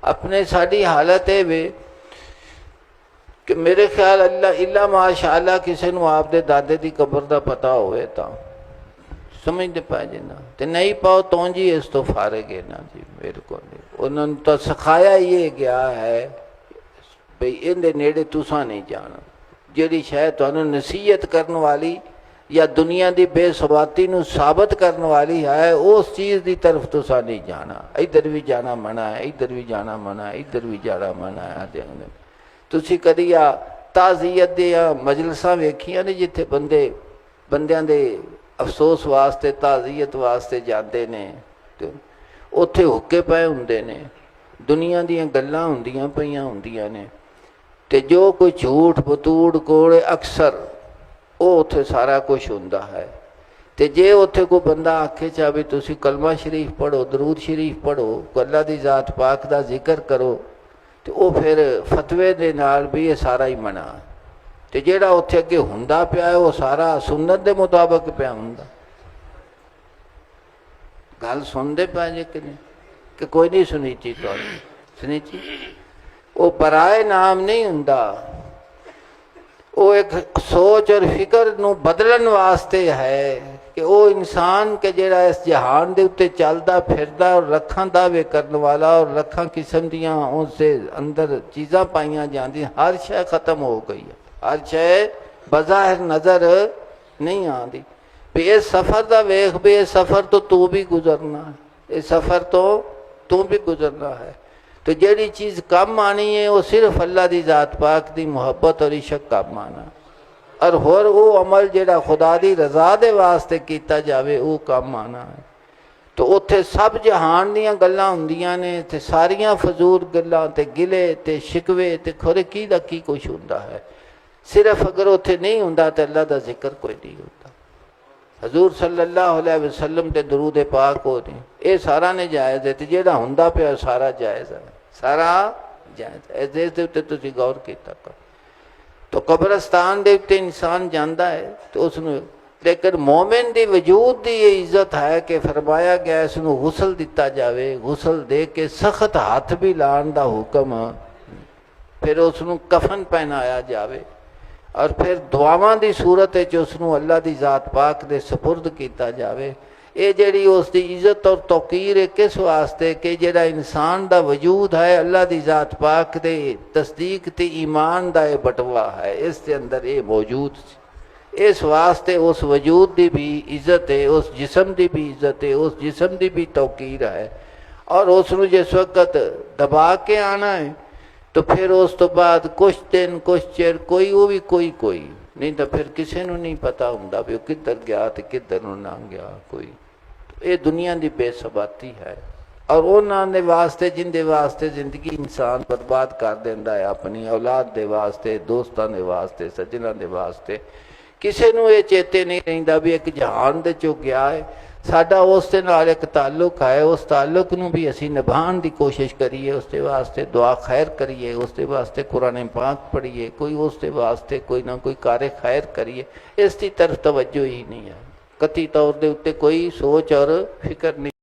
अपने साड़ी हालत है वे कि मेरे ख्याल अल्लाह इला माशाअल्लाह किसी को आपके दादे की कबर का पता होवे तो समझते पा जी ना, तो नहीं पाओ तो जी इस तो फारग है ना जी। मेरे को उन्होंने तो सिखाया ये गया है भाई इनके नेड़े तुसा नहीं जाना, जी शायद तुहानू नसीहत करने वाली या दुनिया की बेसवाती नू साबित करने वाली है, उस चीज़ की तरफ तुसा नहीं जाना। इधर भी जाना मना है, इधर भी जाना मना है, इधर भी जाना मना है। तुसी कदी आ ताज़ियत दियां मजलिसां वेखियां ने जिथे बंदियां दे अफसोस वास्ते ताज़ियत वास्ते जाते ने, तो उत्थे हुक्के पए हुंदे ने, दुनिया दीयां गल्लां हुंदियां पईयां हुंदियां ने, ते जो कोई झूठ बतूड़ कोड़े अक्सर वो उत्थे सारा कुछ हुंदा है। ते जे उत्थे कोई बंदा आखे चाहे तुसी कलमा शरीफ पढ़ो, दरूद शरीफ पढ़ो, अल्लाह दी ज़ात पाक दा जिक्र करो, तो वो फिर फतवे दे नाल भी ये सारा ही मना। तो जेड़ा उत्थे अगे हुंदा पिया है वो सारा सुन्नत दे मुताबिक पिया हुंदा। गल सुनते पै जे कि कोई नहीं सुनीची तो सुनीची। वो पराए नाम नहीं हुंदा, वो एक सोच और फिक्र नू बदलन वास्ते है कि वो इंसान के जेड़ा इस जहान दे उत्ते चलदा फिरदा और लखां दावे करने वाला और लखां किस्म दियां उससे अंदर चीज़ां पाइयां जांदी, हर शय खत्म हो गई है, हर शय बज़ाहिर नज़र नहीं आती। भी इस सफ़र का वेख भी इस सफ़र तो तू भी गुजरना है, इस सफ़र तो तू भी गुजरना है। तो जेड़ी चीज़ कम आनी है वो सिर्फ अल्लाह की ज़ात पाक की मुहब्बत और इश्क कम आना, और होर वो अमल जेड़ा खुदा की रज़ा दे वास्ते किया जाए वो कम आना है। तो उत्थे सब जहान दियां गल्लां हुंदियां ने, ते सारियां फजूल गल्लां ते गिले ते शिकवे ते खोरे की दा की कुछ हुंदा है। सिर्फ अगर उत्थे नहीं हुंदा तो अल्लाह का जिक्र कोई नहीं होता। हजूर सल्लल्लाहु अलैहि वसल्लम ते दरूद पाक हो नहीं, ये सारा ने जायज़ है, तो जेड़ा हुंदा पिया सारा जायज़ है, सारा जायज़ है। इस दे तुसीं गौर कीता करो। तो कब्रस्तान दे उत्ते इंसान जाता है तो उसनूं, लेकिन मोमिन की वजूद की ये इज्जत है कि फरमाया गया इसनूं गुसल दिता जाए, गुसल दे के सख्त हाथ भी लाने का हुक्म, फिर उसनूं कफन पहनाया जाए और फिर दुआवां की सूरत उसनूं अल्लाह की ज़ात पाक दे सपुर्द किया जाए। ये जिहड़ी उसकी इज्जत और तौकीर है किस वास्ते कि जिहड़ा इंसान का वजूद है अल्लाह की ज़ात पाक दे तस्दीक ते ईमान का यह बटवा है, इसके अंदर ये मौजूद, इस वास्ते उस वजूद की भी इज्जत है, उस जिस्म की भी इज्जत है, उस जिस्म की भी तौकीर है। और उसनूं जिस वक्त दबा के आना है तो फिर उस तो बाद कुछ दिन कुछ चिर कोई वो भी कोई नहीं, तो फिर किसी को नहीं पता हुंदा भी वो किधर गया तो किधर ना गया कोई। तो ये दुनिया की बेसबाती है, और उन्होंने वास्ते जिंदे वास्ते जिंदगी इंसान बर्बाद कर देंदा है, अपनी औलाद दे वास्ते, दोस्तों के वास्ते, सज्जनों के वास्ते। किसी को ये चेते नहीं रहिंदा भी एक जहान दे चो गया है, साडा उस दे नाल एक ताल्लुक है, उस ताल्लुक नूं भी असीं निभाण की कोशिश करिए, उसके वास्ते दुआ खैर करिए, उसके वास्ते कुरान पाक पढ़िए, कोई उसके वास्ते कोई ना कोई कार्य खैर करिए। इसकी तरफ तवज्जो ही नहीं है, कती तौर के उत्ते कोई सोच और फिक्र नहीं।